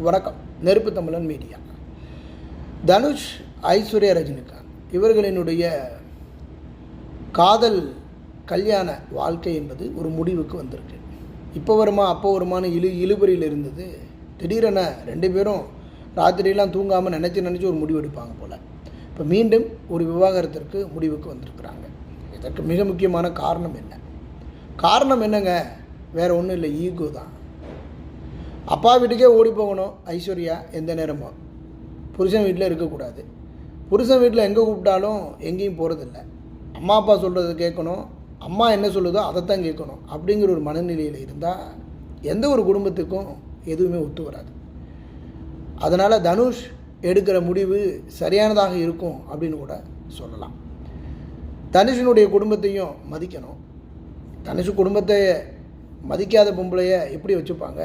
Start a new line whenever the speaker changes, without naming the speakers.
வணக்கம். நெருப்பு தமிழன் மீடியா. தனுஷ், ஐஸ்வர்யா, ரஜினிகாந்த் இவர்களினுடைய காதல் கல்யாண வாழ்க்கை என்பது ஒரு முடிவுக்கு வந்திருக்கு. இப்போ வருமா அப்போ வருமானு இழுபறியில் இருந்தது. திடீரென 2 பேரும் ராத்திரியெல்லாம் தூங்காமல் நினச்சி ஒரு முடிவு எடுப்பாங்க போல். இப்போ மீண்டும் ஒரு விவாகரத்திற்கு முடிவுக்கு வந்திருக்கிறாங்க. இதற்கு மிக முக்கியமான காரணம் என்ன? காரணம் என்னங்க? வேறு ஒன்றும் இல்லை, ஈகோ தான். அப்பா வீட்டுக்கே ஓடி போகணும் ஐஸ்வர்யா எந்த நேரமும். புருஷன் வீட்டில் இருக்கக்கூடாது. புருஷன் வீட்டில் எங்கே கூப்பிட்டாலும் எங்கேயும் போகிறதில்ல. அம்மா அப்பா சொல்கிறத கேட்கணும், அம்மா என்ன சொல்லுதோ அதைத்தான் கேட்கணும் அப்படிங்கிற ஒரு மனநிலையில் இருந்தால் எந்த ஒரு குடும்பத்துக்கும் எதுவுமே ஒத்து வராது. அதனால் தனுஷ் எடுக்கிற முடிவு சரியானதாக இருக்கும் அப்படின்னு கூட சொல்லலாம். தனுஷினுடைய குடும்பத்தையும் மதிக்கணும். தனுஷ் குடும்பத்தை மதிக்காத பொம்பளைய எப்படி வச்சுப்பாங்க?